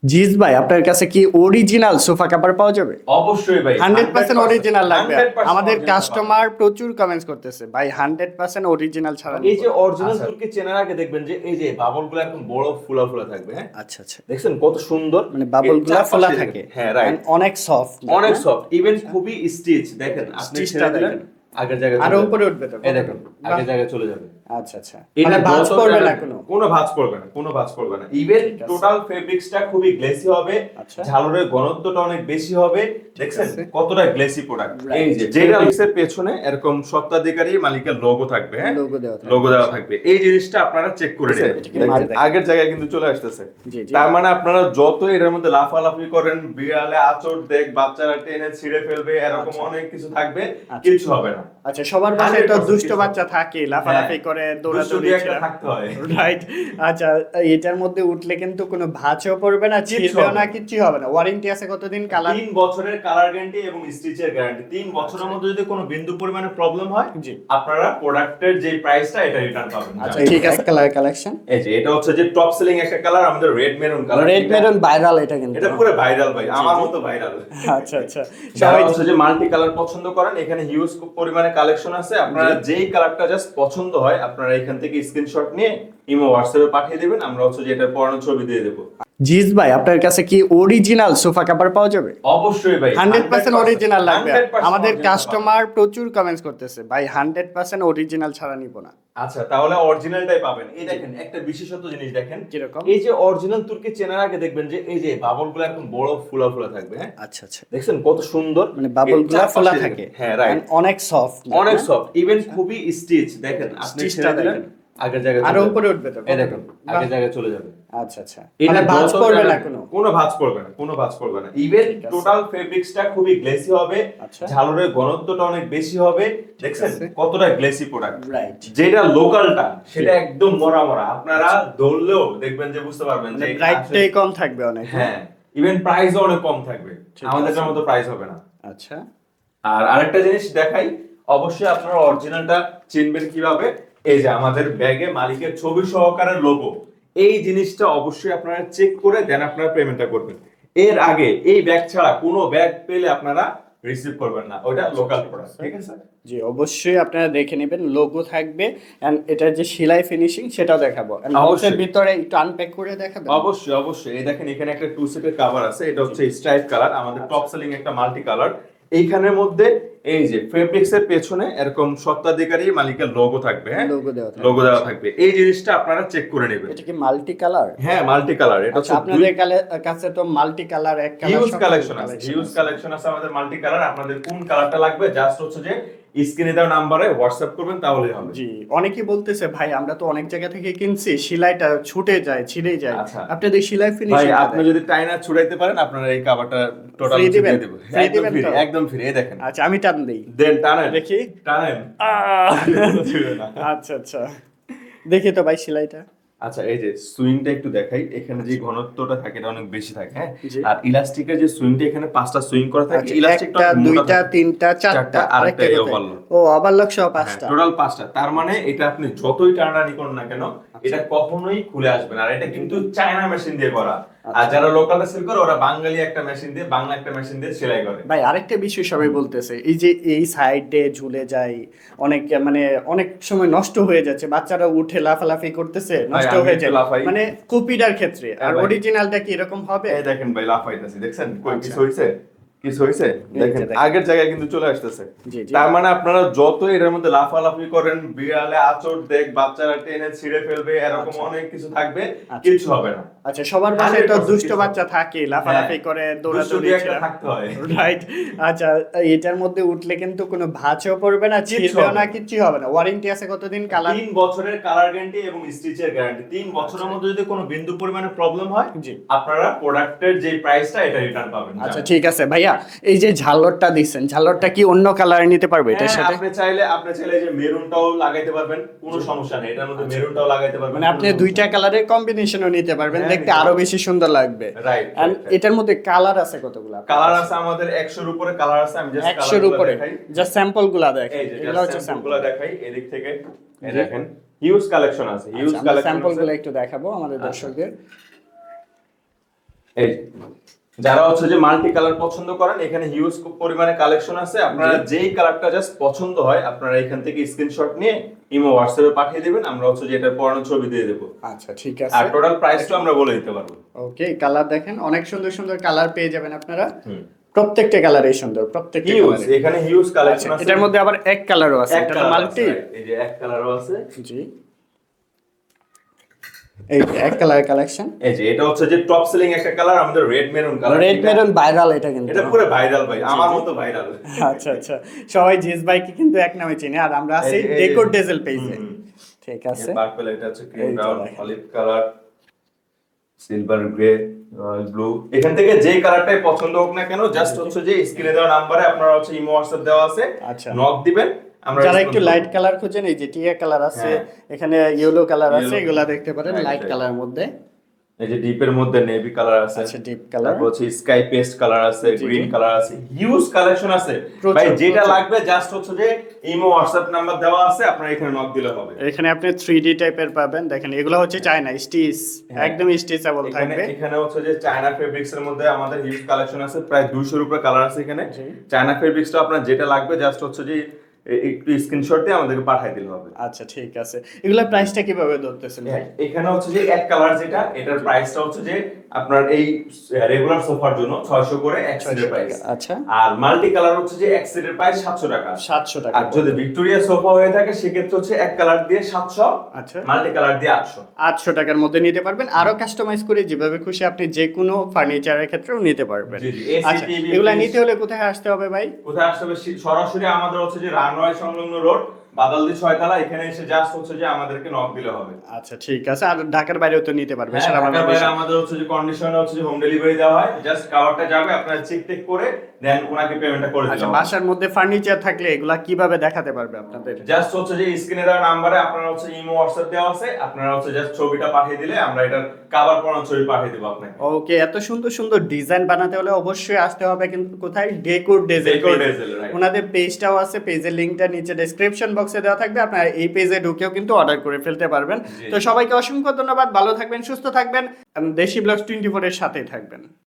জিস ভাই, আপনার কাছে কি অরিজিনাল সোফা কভার পাওয়া যাবে? অবশ্যই ভাই 100% অরিজিনাল লাগবে। 100% আমাদের original কাস্টমার প্রচুর কমেন্টস করতেছে ভাই 100% অরিজিনাল ছাড়া পাবেন। এই নিব যে না। অরিজিনাল আচ্ছা তুর্কি চেনার আগে দেখবেন যে এই যে বাবলগুলো একদম বড় ফুলা ফুলা থাকবে, হ্যাঁ আচ্ছা আচ্ছা। দেখছেন কত সুন্দর, মানে এর বাবলগুলা চারপাশে ফোলা দেখেন। থাকে। হ্যাঁ রাইট, অনেক সফট, অনেক সফট, ইভেন খুবই স্টিচ। দেখেন আপনি স্টিচটা ছেড়ে দিলেন, দেখেন। আগের জায়গায় আরো চলে যাবে। উপরে উঠবে তো, এই কত দেখেন দূর? বাহ। আগের জায়গায় চলে যাবে। আচ্ছা আচ্ছা। এটা মানে ভাঁজ যত পড়বে না জায়গায়- কোনো? কোনো ভাঁজ পড়বে না, কোনো ভাঁজ পড়বে না। ইভেন ঠিক আছে। টোটাল ফেব্রিক্সটা খুবই গ্লেসি হবে, আচ্ছা। ঝালরের ঘনত্বটা অনেক বেশি হবে। দেখছেন আছে। কতটা গ্লেসি প্রোডাক্ট। Right. এই যে ফেব্রিক্সের পেছনে এরকম স্বত্বাধিকারী মালিকের লোগো থাকবে, হ্যাঁ লোগো দেওয়া থাকবে। লোগো দেওয়া থাকবে। এই জিনিসটা আপনারা চেক করে নেবেন। এটা কি মাল দেখেন? আগের জায়গায় কিন্তু চলে আসতেছে। জি, জি। তার মানে আপনারা যত এর মধ্যে লাফালাফি করেন, বিড়ালে আঁচড় দেখ, বাচ্চারা টেনে ছিঁড়ে ফেলবে, এরকম আচ্ছা। অনেক কিছু থাকবে, আচ্ছা। কিছু হবে না। আচ্ছা, সবার বাসায় তো 100% দুষ্ট কিছু। বাচ্চা থাকে, লাফালাফি হ্যাঁ, করে, দুষ্টু দৌড়াদৌড়ি দুই একটা থাকতে হয়। রাইট। আচ্ছা, এটার মধ্যে উঠলে কিন্তু কোনো ভাঁজও পড়বে না, কিচ্ছু ছিঁড়বেও হবে না, না। কিচ্ছু হবে না। ওয়ারেন্টি আছে কতদিন? কালার 3 বছরের কালার গ্যারান্টি এবং স্টিচের গ্যারান্টি। 3 বছরের মধ্যে যদি কোনো বিন্দু পরিমাণে প্রবলেম হয়, জি। আপনারা প্রোডাক্টের যে প্রাইসটা এটা রিটার্ন পাবেন। আচ্ছা ঠিক আছে। কালার কালেকশন এই যে এটা হচ্ছে যে টপ সেলিং একটা কালার, আমাদের red maroon colour. Red maroon viral এটা কিন্তু। এটা পুরো ভাইরাল ভাই, আমার মতো ভাইরাল। আচ্ছা আচ্ছা। যারা সবাই হচ্ছে যে মাল্টি কালার পছন্দ করেন, এখানে হিউজ পরিমাণে কালেকশন আছে। আপনারা যেই কালারটা জাস্ট পছন্দ হয়, আপনারা এখান থেকে স্ক্রিনশট নিয়ে ইমো হোয়াটসঅ্যাপে পাঠিয়ে দিবেন, আমরা হচ্ছে যে এটার পরানো ছবি দিয়ে দেবো। জিস ভাই, আপনার কাছে কি অরিজিনাল সোফা কভার পাওয়া যাবে? অবশ্যই ভাই 100% অরিজিনাল লাগবে। 100% আমাদের original কাস্টমার প্রচুর কমেন্টস করতেছে ভাই 100% অরিজিনাল ছাড়া নিব না। পাবেন। আচ্ছা তাহলে অরিজিনালটাই পাবেন। এই দেখেন একটা বিশেষত জিনিস দেখেন, কিরকম? এই যে অরিজিনাল তুর্কি চেনার আগে দেখবেন যে এই যে বাবলগুলো একদম বড় ফুলা ফুলা থাকবে, হ্যাঁ আচ্ছা আচ্ছা। দেখছেন কত সুন্দর, মানে বাবলগুলা এর ফোলা চারপাশে থাকে। দেখেন। হ্যাঁ রাইট, অনেক সফট, অনেক সফট, ইভেন খুবই স্টিচ। দেখেন আপনি স্টিচটা ছেড়ে দিলেন, দেখেন। আগের জায়গায় আরো চলে যাবে। উপরে উঠবে তো, এই দেখেন বাহ। আগের জায়গায় চলে যাবে। আচ্ছা আচ্ছা। এটা মানে ভাঁজ যত পড়বে না জায়গায়- কোনো? কোনো ভাঁজ পড়বে না, কোনো ভাঁজ পড়বে না। ইভেন ঠিক আছে। টোটাল ফেব্রিক্সটা খুবই গ্লেসি হবে, আচ্ছা। ঝালরের ঘনত্বটা অনেক বেশি হবে। দেখছেন আছে। কতটা গ্লেসি প্রোডাক্ট। রাইট। যেটা লোকালটা সেটা একদম মরা মরা, আপনারা ধরলেও দেখবেন যে বুঝতে পারবেন মানে যে ব্রাইটটাই কম থাকবে অনেক। হ্যাঁ, ইভেন প্রাইসও অনেক কম থাকবে, ঠিক আমাদেরটার আছে। মতো প্রাইস হবে না। আচ্ছা। আর আরেকটা জিনিস দেখাই, অবশ্যই আপনারা অরিজিনালটা চিনবেন কিভাবে। এই যে আমাদের ব্যাগে মালিকের ছবি সহকারে লোগো, এই জিনিসটা অবশ্যই আপনারা চেক করে দেন আপনারা পেমেন্টটা করবেন। এর আগে এই ব্যাগ ছাড়া কোনো ব্যাগ পেলে আপনারা রিসিভ করবেন না, ওটা লোকাল প্রোডাক্ট, ঠিক আছে? জি অবশ্যই আপনারা দেখে নেবেন, লোগো থাকবে এন্ড এটার যে সেলাই ফিনিশিং সেটাও দেখাবো। এন্ড বক্সের অবশ্যই। ভিতরে একটু আনপ্যাক করে দেখাবেন। অবশ্যই অবশ্যই। এই দেখেন এখানে একটা টু সেটের কভার আছে, এটা হচ্ছে স্ট্রাইপ কালার, আমাদের টপ সেলিং একটা মাল্টি কালার। এইখানের মধ্যে এই যে ফেব্রিক্স এর পেছনে এরকম স্বত্বাধিকারী মালিকের লোগো থাকবে, হ্যাঁ লোগো দেওয়া থাকবে। লোগো দেওয়া থাকবে। এই জিনিসটা আপনারা চেক করে নেবেন। এটা কি মাল্টি কালার? হ্যাঁ মাল্টি কালার, এটা আচ্ছা, হচ্ছে আপনাদের কাছে তো মাল্টি কালার এক কালার হিউজ কালেকশন আছে, হিউজ কালেকশন আছে আমাদের মাল্টি কালার। আপনাদের কোন কালারটা লাগবে জাস্ট হচ্ছে যে স্ক্রিনে দেওয়া নাম্বারে হোয়াটসঅ্যাপ করবেন তাহলেই হবে। জি অনেকেই বলতেছে ভাই আমরা তো অনেক জায়গা থেকে কিনছি, সেলাইটা ছুটে যায়, ছিঁড়ে যায়। আচ্ছা। আপনাদের সেলাই ভাই ফিনিশিং আপনি যদি টাইনা ছুড়াইতে পারেন, আপনারা এই কভারটা টোটাল Free দিবেন? দিয়ে দেব। Free একদম দিবেন ফ্রি, তো? একদম ফ্রি। এই দেখেন, আচ্ছা আমি টান দেই। দেন টানেন, দেখি। টানেন। ছিঁড়বে না। আচ্ছা আচ্ছা। দেখি তো ভাই সেলাইটা। আচ্ছা এই যে সুইংটা একটু দেখাই, এখানে যে ঘনত্বটা থাকে এটা অনেক বেশি থাকে, হ্যাঁ জি। আর ইলাস্টিকের যে সুইংটা এখানে 5টা সুইং করা থাকে, আচ্ছা, ইলাস্টিকটা একটা, মোটা দুইটা, থাকে। তিনটা, চারটা, আরেকটা কোথায়? ওভারলক। ও ওভারলক সহ পাঁচটা। টোটাল 5টা। তার মানে এটা আপনি যতই টানাটানি করুন না কেন, এটা কখনোই খুলে আসবে না। আর এটা কিন্তু চায়না মেশিন দিয়ে করা। আর যারা লোকালে সেল করে ওরা বাঙালি একটা মেশিন দিয়ে, বাংলা একটা মেশিন দিয়ে সেলাই করে। ভাই আরেকটা বিষয় সবাই বলতেছে, এই যে এই সাইডে ঝুলে যায় অনেক, মানে অনেক সময় নষ্ট হয়ে যাচ্ছে, বাচ্চারা উঠে লাফালাফি করতেছে, নষ্ট আমি হয়ে একটু যায় লাফাই। মানে কপিটার ক্ষেত্রে। আর ভাই। অরিজিনালটা কি এরকম হবে? এই দেখেন ভাই লাফাইতেছে, দেখছেন কই আচ্ছা। কিছু হইছে, কিছু হইছে? এই যে দেখেন দেখেন। আগের জায়গায় কিন্তু চলে আসতেছে। জি, জি। তার মানে আপনারা যত এর মধ্যে লাফালাফি করেন, বিড়ালে আঁচড় দেখ, বাচ্চারা টেনে ছিঁড়ে ফেলবে, এরকম আচ্ছা। অনেক কিছু থাকবে, আচ্ছা। কিছু হবে না। আচ্ছা, সবার বাসায় তো 100% দুষ্ট কিছু। বাচ্চা থাকে, লাফালাফি হ্যাঁ, করে, দুষ্টু দৌড়াদৌড়ি দুই একটা থাকতে হয়। রাইট। আচ্ছা, এটার মধ্যে উঠলে কিন্তু কোনো ভাঁজও পড়বে না, কিচ্ছু ছিঁড়বেও হবে না, না। কিচ্ছু হবে না। ওয়ারেন্টি আছে কতদিন? কালার 3 বছরের কালার গ্যারান্টি এবং স্টিচের গ্যারান্টি। 3 বছরের মধ্যে যদি কোনো বিন্দু পরিমাণে প্রবলেম হয়, জি। আপনারা প্রোডাক্টের যে প্রাইসটা এটা রিটার্ন পাবেন। আচ্ছা ঠিক আছে ভাইয়া, এই যে ঝালরটা দিচ্ছেন, ঝালরটা কি অন্য কালারে নিতে পারবে এটার হ্যাঁ, সাথে? আপনি চাইলে যে মেরুনটাও লাগাইতে পারবেন, কোনো সমস্যা নেই। এটার মধ্যে মেরুনটাও লাগাইতে পারবেন। মানে আপনি দুইটা কালারের কম্বিনেশনও নিতে পারবেন, হ্যাঁ, দেখতে নিতে আরো পারবেন। বেশি সুন্দর লাগবে। রাইট। And এটার মধ্যে কালার আছে কতগুলা? কালার আছে আমাদের 100 এর উপরে কালার আছে। আমি জাস্ট 100 এর উপরে দেখাই। জাস্ট স্যাম্পল গুলা দেখ। এই যে এগুলো হচ্ছে জাস্ট স্যাম্পল। স্যাম্পলগুলো দেখাই এদিক থেকে। এই দেখেন হিউজ কালেকশন আছে, হিউজ আমরা কালেকশন স্যাম্পল আছে। গুলো একটু দেখাবো আমাদের আচ্ছা। দর্শকদের। এই যারা হচ্ছে যে মাল্টি কালার পছন্দ করেন, এখানে হিউজ পরিমাণে কালেকশন আছে। আপনারা যেই কালারটা জাস্ট পছন্দ হয় আপনারা এখান থেকে স্ক্রিনশট নিয়ে ইমো হোয়াটসঅ্যাপে পাঠিয়ে দিবেন, আমরা হচ্ছে যে এটার পরানো ছবি দিয়ে দেবো। আচ্ছা ঠিক আর আছে। টোটাল প্রাইসটা আমরা বলে দিতে পারবো। ওকে, কালার দেখেন, অনেক সুন্দর সুন্দর কালার পেয়ে যাবেন আপনারা। প্রত্যেকটা কালারই সুন্দর, প্রত্যেকটা হিউজ, কালার। এখানে হিউজ কালেকশন আছে। এটার মধ্যে আবার এক কালারও আছে, এক এটা তো কালার মাল্টি। এই যে এক কালারও আছে। জি, এই যে এক কালার কালেকশন। এই যে এটা হচ্ছে যে টপ সেলিং একটা কালার, আমাদের red maroon colour. Red maroon viral এটা কিন্তু। এটা পুরো ভাইরাল ভাই, আমার মতো ভাইরাল। আচ্ছা আচ্ছা, সবাই জিস ভাইকে কিন্তু এক নামে চিনে, আর আমরা আছি ডেকোর ডেজেল পেজে। ঠিক আছে, পার্পল, এটা হচ্ছে ক্রিম এই তো ব্রাউন, দেখেন। Olive colour, silver grey, royal blue. এখান থেকে যে কালারটাই পছন্দ হোক না কেন, জাস্ট হচ্ছে যে স্ক্রিনে দেওয়া নম্বরে আপনারা হচ্ছে ইমো হোয়াটসঅ্যাপ দেওয়া আছে, আচ্ছা। নক দিবেন। আমরা যারা respond একটু করব। লাইট কালার খুঁজেন, এই যে টিয়া কালার আছে, হ্যাঁ। এখানে ইয়েলো কালার আছে, Yellow, এগুলা দেখতে পারেন right, লাইট right. কালারের মধ্যে। এই যে ডিপের মধ্যে নেভি কালার আছে, আচ্ছা, deep color। তারপর হচ্ছে স্কাই পেস্ট কালার আছে, জি, গ্রিন জি। কালার আছে, হিউজ কালেকশন আছে প্রচুর, ভাই। যেটা প্রচুর। লাগবে জাস্ট হচ্ছে যে ইমো হোয়াটসঅ্যাপ নাম্বার দেওয়া আছে, আপনারা এখানে নক দিলে হবে। এখানে আপনি 3D টাইপের পাবেন, দেখেন এগুলো হচ্ছে চায়না স্টিচ, হ্যাঁ। একদম স্টিচেবল এখানে থাকবে। এখানে হচ্ছে যে চায়না ফেব্রিক্স এর মধ্যে আমাদের হিউজ কালেকশন আছে, প্রায় 200 এর উপরে কালার আছে এখানে। জি। চায়না ফেব্রিক্সটা আপনার যেটা লাগবে জাস্ট হচ্ছে যে একটু স্ক্রিনশট দিয়ে আমাদেরকে পাঠিয়ে দিলে হবে। আচ্ছা ঠিক আছে, এগুলোর প্রাইসটা কিভাবে ধরতেছেন ভাই? এখানে হচ্ছে যে এক কালার যেটা, এটার প্রাইসটা হচ্ছে যে আপনার এই রেগুলার সোফার জন্য 600 করে এক সিটের প্রাইস। আচ্ছা, আর মাল্টি কালার হচ্ছে যে এক সিটের প্রাইস 700 টাকা। 700 টাকা। আর যদি ভিক্টোরিয়া সোফা হয়ে থাকে সেক্ষেত্রে হচ্ছে এক কালার দিয়ে 700, আচ্ছা, মাল্টি কালার দিয়ে 800। 800 টাকার মধ্যে নিতে পারবেন, আরো কাস্টমাইজ করে যেভাবে খুশি আপনি যে কোনো ফার্নিচারের ক্ষেত্রেও নিতে পারবেন। জি, জি, AC, আচ্ছা, TV, এগুলা fridge। নিতে হলে কোথায় আসতে হবে ভাই? কোথায় আসতে হবে? সরাসরি আমাদের হচ্ছে যে রানওয়ে সংলগ্ন রোড, বাদালদি 6 তলা, এখানে এসে জাস্ট হচ্ছে যে আমাদেরকে নক দিলে হবে। আচ্ছা ঠিক আছে, আর ঢাকার বাইরেও তো নিতে পারবে, হ্যাঁ, সারা ঢাকার বাংলাদেশে। বাইরে আমাদের হচ্ছে যে কন্ডিশনে হচ্ছে যে হোম ডেলিভারি দেওয়া হয়। জাস্ট কাভারটা যাবে, আপনারা চেক টেক করে দেন ওনাকে পেমেন্টটা করে আচ্ছা, দিলাম। বাসার মধ্যে ফার্নিচার থাকলে এগুলা কিভাবে দেখাতে পারবে আপনাদের? জাস্ট হচ্ছে যে স্ক্রিনে দেওয়া নাম্বারে আপনারা হচ্ছে ইমো হোয়াটসঅ্যাপ দেওয়া আছে, আপনারা হচ্ছে জাস্ট ছবিটা পাঠিয়ে দিলে আমরা এটার কভার পড়ানো ছবি পাঠিয়ে দেব আপনাকে। ওকে, এত সুন্দর সুন্দর ডিজাইন বানাতে হলে অবশ্যই আসতে হবে কিন্তু কোথায়? Decor dazzle. Decor dazzle, right. ওনাদের পেজটাও আছে, পেজের লিংকটা নিচে ডেসক্রিপশন বক্সে দেওয়া থাকবে, আপনারা এই পেজে ঢুকেও কিন্তু অর্ডার করে ফেলতে পারবেন। জি। তো সবাইকে অসংখ্য ধন্যবাদ, ভালো থাকবেন, সুস্থ থাকবেন, দেশি ব্লগস 24 এর সাথেই থাকবেন।